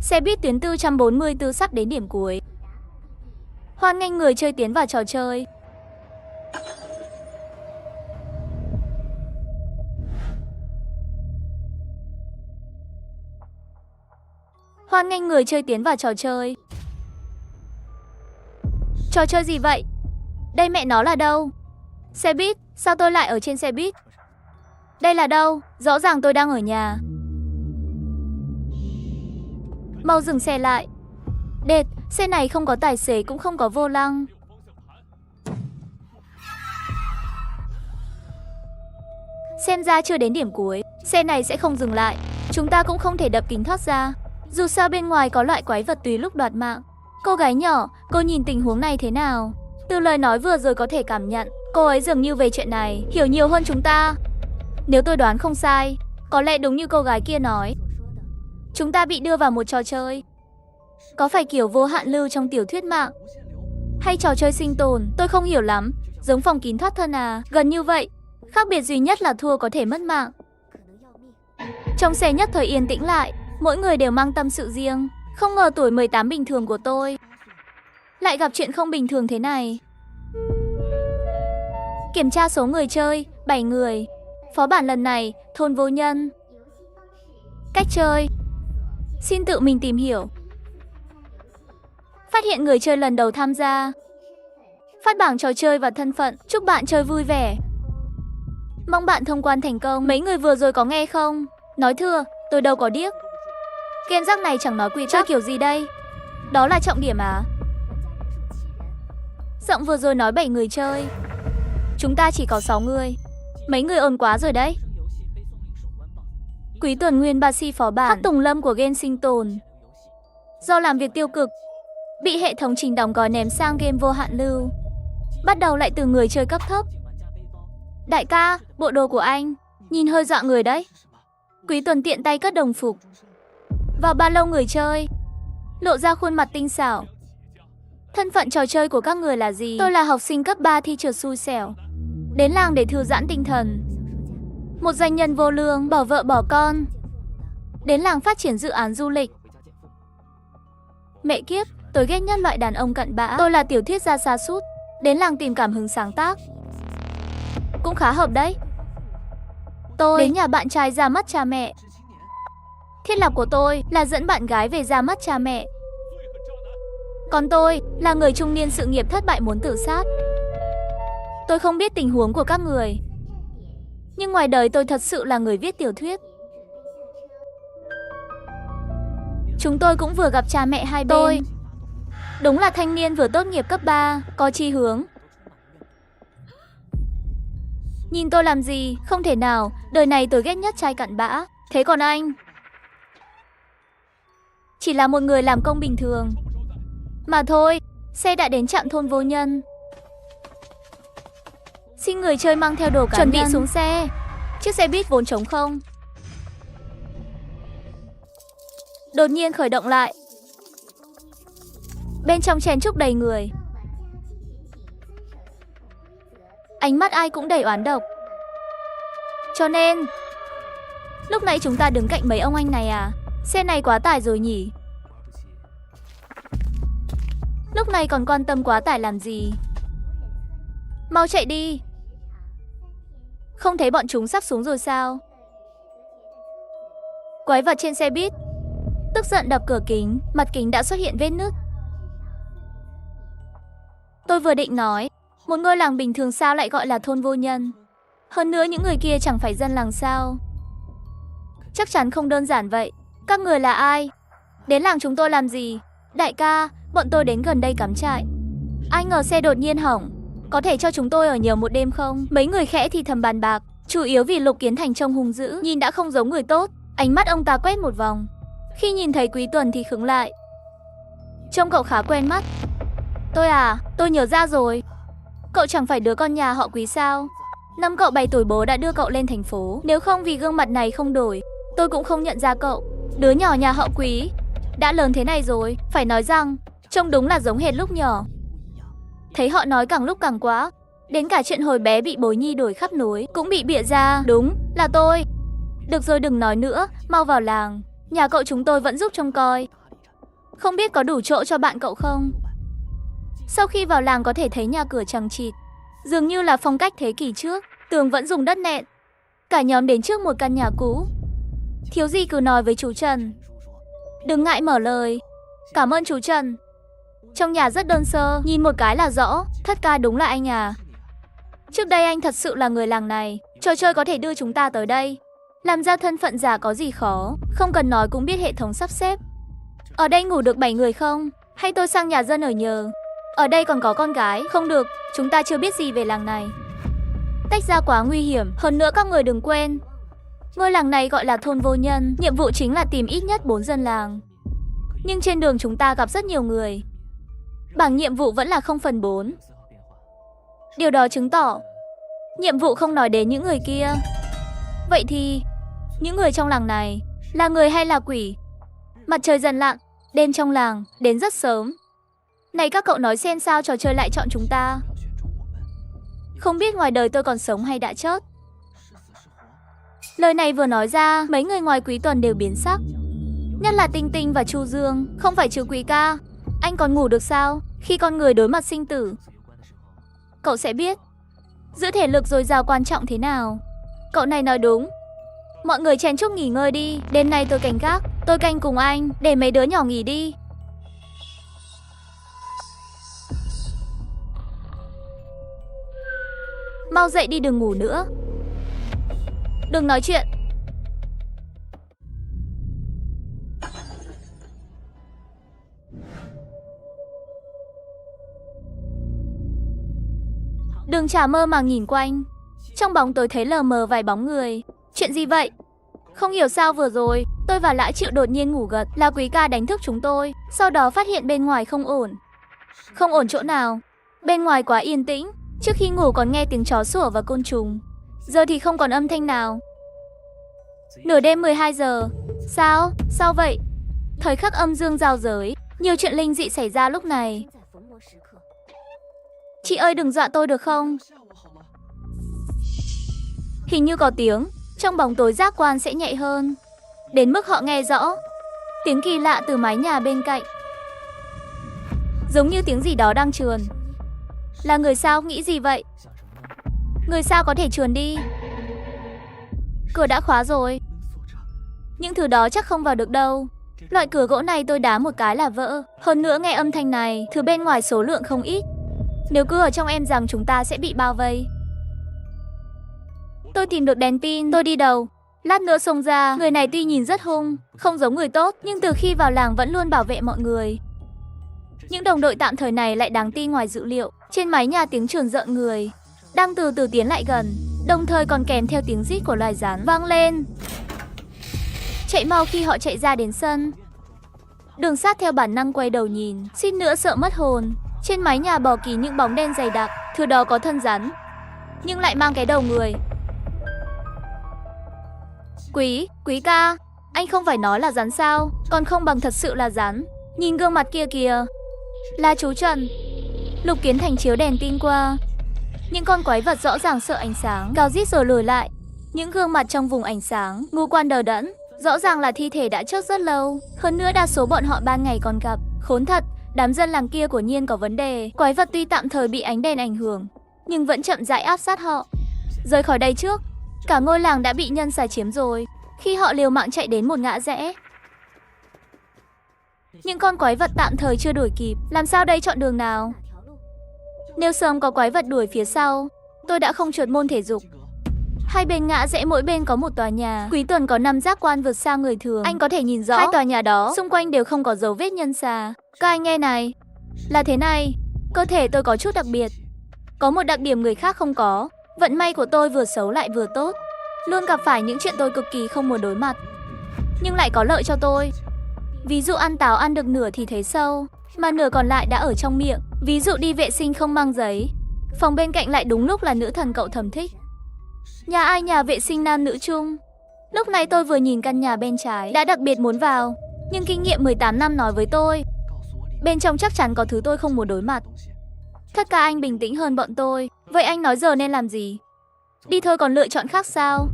Xe buýt tuyến 444 sắp đến điểm cuối. Hoan nghênh người chơi tiến vào trò chơi. Hoan nghênh người chơi tiến vào trò chơi. Trò chơi gì vậy? Đây mẹ nó là đâu? Xe buýt, sao tôi lại ở trên xe buýt? Đây là đâu? Rõ ràng tôi đang ở nhà. Mau dừng xe lại. Đệt, xe này không có tài xế cũng không có vô lăng. Xem ra chưa đến điểm cuối, xe này sẽ không dừng lại. Chúng ta cũng không thể đập kính thoát ra. Dù sao bên ngoài có loại quái vật tùy lúc đoạt mạng. Cô gái nhỏ, cô nhìn tình huống này thế nào? Từ lời nói vừa rồi có thể cảm nhận, cô ấy dường như về chuyện này hiểu nhiều hơn chúng ta. Nếu tôi đoán không sai, có lẽ đúng như cô gái kia nói. Chúng ta bị đưa vào một trò chơi. Có phải kiểu vô hạn lưu trong tiểu thuyết mạng? Hay trò chơi sinh tồn? Tôi không hiểu lắm. Giống phòng kín thoát thân à? Gần như vậy. Khác biệt duy nhất là thua có thể mất mạng. Trong xe nhất thời yên tĩnh lại. Mỗi người đều mang tâm sự riêng. Không ngờ tuổi 18 bình thường của tôi lại gặp chuyện không bình thường thế này. Kiểm tra số người chơi, 7 người. Phó bản lần này, thôn vô nhân. Cách chơi, xin tự mình tìm hiểu. Phát hiện người chơi lần đầu tham gia. Phát bảng trò chơi và thân phận. Chúc bạn chơi vui vẻ. Mong bạn thông quan thành công. Mấy người vừa rồi có nghe không? Nói thưa, tôi đâu có điếc. Game rắc này chẳng nói quy tắc kiểu gì đây? Đó là trọng điểm à? Giọng vừa rồi nói 7 người chơi. Chúng ta chỉ có 6 người. Mấy người ồn quá rồi đấy. Quý Tuần Nguyên Ba Si phó bản Hắc Tùng Lâm của game sinh tồn. Do làm việc tiêu cực, bị hệ thống trình đóng gói ném sang game vô hạn lưu. Bắt đầu lại từ người chơi cấp thấp. Đại ca, bộ đồ của anh nhìn hơi dọa người đấy. Quý Tuần tiện tay cất đồng phục vào ba lô người chơi, lộ ra khuôn mặt tinh xảo. Thân phận trò chơi của các người là gì? Tôi là học sinh cấp 3 thi trượt xui xẻo, đến làng để thư giãn tinh thần. Một doanh nhân vô lương, bỏ vợ bỏ con, đến làng phát triển dự án du lịch. Mẹ kiếp, tôi ghét nhất loại đàn ông cặn bã. Tôi là tiểu thuyết gia sa sút, đến làng tìm cảm hứng sáng tác. Cũng khá hợp đấy. Tôi đến nhà bạn trai ra mắt cha mẹ. Thiết lập của tôi là dẫn bạn gái về ra mắt cha mẹ. Còn tôi là người trung niên sự nghiệp thất bại muốn tự sát. Tôi không biết tình huống của các người, nhưng ngoài đời tôi thật sự là người viết tiểu thuyết. Chúng tôi cũng vừa gặp cha mẹ hai bên. Tôi đúng là thanh niên vừa tốt nghiệp cấp 3, có chí hướng. Nhìn tôi làm gì? Không thể nào, đời này tôi ghét nhất trai cặn bã. Thế còn anh? Chỉ là một người làm công bình thường mà thôi. Xe đã đến trạm thôn vô nhân. Xin người chơi mang theo đồ cá nhân, chuẩn bị xuống xe. Chiếc xe buýt vốn trống không đột nhiên khởi động lại. Bên trong chen chúc đầy người. Ánh mắt ai cũng đầy oán độc. Cho nên lúc nãy chúng ta đứng cạnh mấy ông anh này à? Xe này quá tải rồi nhỉ? Lúc này còn quan tâm quá tải làm gì? Mau chạy đi. Không thấy bọn chúng sắp xuống rồi sao? Quái vật trên xe buýt tức giận đập cửa kính, mặt kính đã xuất hiện vết nứt. Tôi vừa định nói, một ngôi làng bình thường sao lại gọi là thôn vô nhân? Hơn nữa những người kia chẳng phải dân làng sao? Chắc chắn không đơn giản vậy. Các người là ai? Đến làng chúng tôi làm gì? Đại ca, bọn tôi đến gần đây cắm trại. Ai ngờ xe đột nhiên hỏng. Có thể cho chúng tôi ở nhờ một đêm không? Mấy người khẽ thì thầm bàn bạc. Chủ yếu vì Lục Kiến Thành trông hung dữ, nhìn đã không giống người tốt. Ánh mắt ông ta quét một vòng. Khi nhìn thấy Quý Tuần thì khựng lại. Trông cậu khá quen mắt. Tôi à, tôi nhớ ra rồi. Cậu chẳng phải đứa con nhà họ Quý sao? Năm cậu 7 tuổi bố đã đưa cậu lên thành phố. Nếu không vì gương mặt này không đổi, tôi cũng không nhận ra cậu. Đứa nhỏ nhà họ Quý đã lớn thế này rồi. Phải nói rằng trông đúng là giống hệt lúc nhỏ. Thấy họ nói càng lúc càng quá. Đến cả chuyện hồi bé bị bối nhi đuổi khắp núi cũng bị bịa ra. Đúng là tôi. Được rồi, đừng nói nữa, mau vào làng. Nhà cậu chúng tôi vẫn giúp trông coi. Không biết có đủ chỗ cho bạn cậu không? Sau khi vào làng có thể thấy nhà cửa chằng chịt, dường như là phong cách thế kỷ trước, tường vẫn dùng đất nện. Cả nhóm đến trước một căn nhà cũ. Thiếu gì cứ nói với chú Trần. Đừng ngại mở lời. Cảm ơn chú Trần. Trong nhà rất đơn sơ, nhìn một cái là rõ, thất ca đúng là anh à. Trước đây anh thật sự là người làng này, trò chơi có thể đưa chúng ta tới đây. Làm ra thân phận giả có gì khó, không cần nói cũng biết hệ thống sắp xếp. Ở đây ngủ được 7 người không? Hay tôi sang nhà dân ở nhờ? Ở đây còn có con gái, không được, chúng ta chưa biết gì về làng này. Tách ra quá nguy hiểm, hơn nữa các người đừng quên. Ngôi làng này gọi là thôn vô nhân, nhiệm vụ chính là tìm ít nhất 4 dân làng. Nhưng trên đường chúng ta gặp rất nhiều người. Bảng nhiệm vụ vẫn là 0/4. Điều đó chứng tỏ nhiệm vụ không nói đến những người kia. Vậy thì những người trong làng này là người hay là quỷ? Mặt trời dần lặn, đêm trong làng đến rất sớm. Này các cậu nói xem sao trò chơi lại chọn chúng ta? Không biết ngoài đời tôi còn sống hay đã chết. Lời này vừa nói ra, mấy người ngoài Quý Tuần đều biến sắc. Nhất là Tinh Tinh và Chu Dương. Không phải chứ Quý ca, anh còn ngủ được sao? Khi con người đối mặt sinh tử, cậu sẽ biết giữ thể lực dồi dào quan trọng thế nào. Cậu này nói đúng. Mọi người chen chúc nghỉ ngơi đi. Đêm nay tôi canh gác, tôi canh cùng anh. Để mấy đứa nhỏ nghỉ đi. Mau dậy đi, đừng ngủ nữa. Đừng nói chuyện. Đừng chả mơ màng nhìn quanh. Trong bóng tối thấy lờ mờ vài bóng người. Chuyện gì vậy? Không hiểu sao vừa rồi tôi và Lã Triệu đột nhiên ngủ gật, là Quý ca đánh thức chúng tôi. Sau đó phát hiện bên ngoài không ổn. Không ổn chỗ nào? Bên ngoài quá yên tĩnh. Trước khi ngủ còn nghe tiếng chó sủa và côn trùng. Giờ thì không còn âm thanh nào. Nửa đêm 12 giờ. Sao? Sao vậy? Thời khắc âm dương giao giới, nhiều chuyện linh dị xảy ra lúc này. Chị ơi đừng dọa tôi được không? Hình như có tiếng. Trong bóng tối giác quan sẽ nhạy hơn, đến mức họ nghe rõ. Tiếng kỳ lạ từ mái nhà bên cạnh. Giống như tiếng gì đó đang trườn. Là người sao? Nghĩ gì vậy? Người sao có thể trườn đi? Cửa đã khóa rồi. Những thứ đó chắc không vào được đâu. Loại cửa gỗ này tôi đá một cái là vỡ. Hơn nữa nghe âm thanh này, thứ bên ngoài số lượng không ít. Nếu cứ ở trong em rằng chúng ta sẽ bị bao vây. Tôi tìm được đèn pin, tôi đi đầu. Lát nữa xông ra, người này tuy nhìn rất hung, không giống người tốt, nhưng từ khi vào làng vẫn luôn bảo vệ mọi người. Những đồng đội tạm thời này lại đáng tin ngoài dự liệu. Trên mái nhà tiếng trườn rợn người đang từ từ tiến lại gần, đồng thời còn kèm theo tiếng rít của loài rắn vang lên. Chạy mau khi họ chạy ra đến sân. Đường Sát theo bản năng quay đầu nhìn, suýt nữa sợ mất hồn. Trên mái nhà bò kín những bóng đen dày đặc, thứ đó có thân rắn, nhưng lại mang cái đầu người. Quý ca, anh không phải nói là rắn sao? Còn không bằng thật sự là rắn. Nhìn gương mặt kia kìa. Là chú Trần. Lục Kiến Thành chiếu đèn pin qua. Những con quái vật rõ ràng sợ ánh sáng, gào rít rồi lùi lại. Những gương mặt trong vùng ánh sáng, ngũ quan đờ đẫn, rõ ràng là thi thể đã chết rất lâu. Hơn nữa đa số bọn họ ban ngày còn gặp. Khốn thật, đám dân làng kia của nhiên có vấn đề. Quái vật tuy tạm thời bị ánh đèn ảnh hưởng, nhưng vẫn chậm rãi áp sát họ. Rời khỏi đây trước. Cả ngôi làng đã bị nhân xà chiếm rồi. Khi họ liều mạng chạy đến một ngã rẽ, những con quái vật tạm thời chưa đuổi kịp. Làm sao đây, chọn đường nào? Nếu sớm có quái vật đuổi phía sau, tôi đã không trượt môn thể dục. Hai bên ngã rẽ mỗi bên có một tòa nhà. Quý Tuần có 5 giác quan vượt xa người thường. Anh có thể nhìn rõ hai tòa nhà đó, xung quanh đều không có dấu vết nhân xà. Các anh nghe này. Là thế này, cơ thể tôi có chút đặc biệt. Có một đặc điểm người khác không có. Vận may của tôi vừa xấu lại vừa tốt. Luôn gặp phải những chuyện tôi cực kỳ không muốn đối mặt, nhưng lại có lợi cho tôi. Ví dụ ăn táo ăn được nửa thì thấy sâu, mà nửa còn lại đã ở trong miệng. Ví dụ đi vệ sinh không mang giấy, phòng bên cạnh lại đúng lúc là nữ thần cậu thầm thích. Nhà ai nhà vệ sinh nam nữ chung. Lúc này tôi vừa nhìn căn nhà bên trái đã đặc biệt muốn vào, nhưng kinh nghiệm 18 năm nói với tôi, bên trong chắc chắn có thứ tôi không muốn đối mặt. Thất ca anh bình tĩnh hơn bọn tôi. Vậy anh nói giờ nên làm gì? Đi thôi còn lựa chọn khác sao?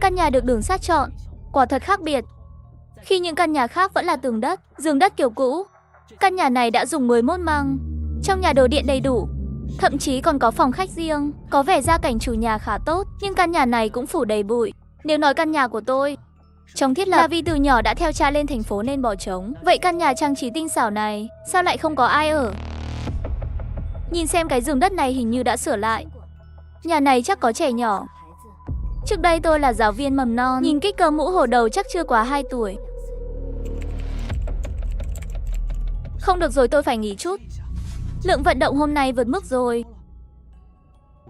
Căn nhà được Đường Sát chọn quả thật khác biệt. Khi những căn nhà khác vẫn là tường đất, giường đất kiểu cũ. Căn nhà này đã dùng 11 măng. Trong nhà đồ điện đầy đủ, thậm chí còn có phòng khách riêng. Có vẻ gia cảnh chủ nhà khá tốt, nhưng căn nhà này cũng phủ đầy bụi. Nếu nói căn nhà của tôi trong thiết lập là vì từ nhỏ đã theo cha lên thành phố nên bỏ trống. Vậy căn nhà trang trí tinh xảo này sao lại không có ai ở? Nhìn xem cái giường đất này hình như đã sửa lại. Nhà này chắc có trẻ nhỏ. Trước đây tôi là giáo viên mầm non, nhìn kích cỡ mũ hổ đầu chắc chưa quá 2 tuổi. Không được rồi, tôi phải nghỉ chút. Lượng vận động hôm nay vượt mức rồi.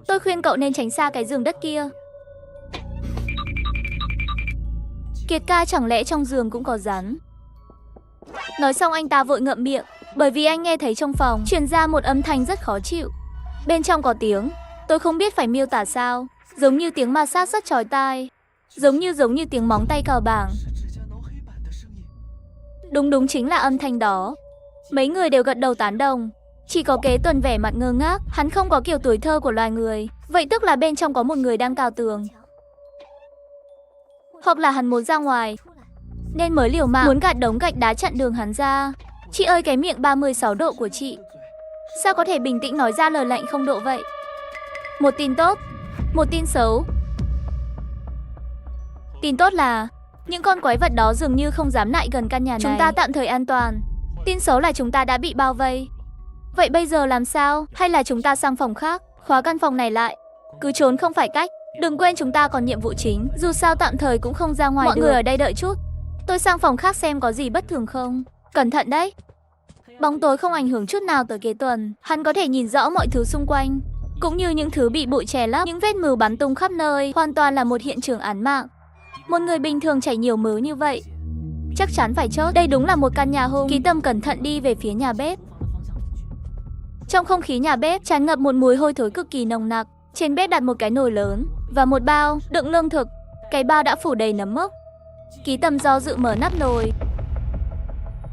Tôi khuyên cậu nên tránh xa cái giường đất kia. Kiệt ca, chẳng lẽ trong giường cũng có rắn? Nói xong anh ta vội ngậm miệng, bởi vì anh nghe thấy trong phòng truyền ra một âm thanh rất khó chịu. Bên trong có tiếng, tôi không biết phải miêu tả sao, giống như tiếng ma sát rất chói tai, giống như tiếng móng tay cào bảng. Đúng chính là âm thanh đó. Mấy người đều gật đầu tán đồng. Chỉ có Kế Tuần vẻ mặt ngơ ngác, hắn không có kiểu tuổi thơ của loài người. Vậy tức là bên trong có một người đang cào tường. Hoặc là hắn muốn ra ngoài, nên mới liều mạng muốn gạt đống gạch đá chặn đường hắn ra. Chị ơi, cái miệng 36 độ của chị, sao có thể bình tĩnh nói ra lời lạnh không độ vậy? Một tin tốt, một tin xấu. Tin tốt là những con quái vật đó dường như không dám lại gần căn nhà này. Chúng ta tạm thời an toàn. Tin xấu là chúng ta đã bị bao vây. Vậy bây giờ làm sao? Hay là chúng ta sang phòng khác, khóa căn phòng này lại? Cứ trốn không phải cách. Đừng quên chúng ta còn nhiệm vụ chính. Dù sao tạm thời cũng không ra ngoài được. Mọi người ở đây đợi chút. Tôi sang phòng khác xem có gì bất thường không. Cẩn thận đấy. Bóng tối không ảnh hưởng chút nào tới Kế Tuần. Hắn có thể nhìn rõ mọi thứ xung quanh, cũng như những thứ bị bụi che lấp. Những vết mưu bắn tung khắp nơi, hoàn toàn là một hiện trường án mạng. Một người bình thường chảy nhiều mớ như vậy chắc chắn phải chốt. Đây đúng là một căn nhà hung. Ký Tâm cẩn thận đi về phía nhà bếp. Trong không khí nhà bếp tràn ngập một mùi hôi thối cực kỳ nồng nặc. Trên bếp đặt một cái nồi lớn và một bao đựng lương thực. Cái bao đã phủ đầy nấm mốc. Ký Tâm do dự mở nắp nồi.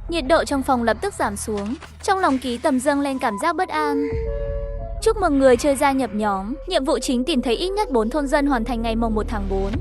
Nhiệt độ trong phòng lập tức giảm xuống. Trong lòng Ký Tâm dâng lên cảm giác bất an. Chúc mừng người chơi gia nhập nhóm. Nhiệm vụ chính tìm thấy ít nhất 4 thôn dân hoàn thành ngày mồng 1 tháng 4.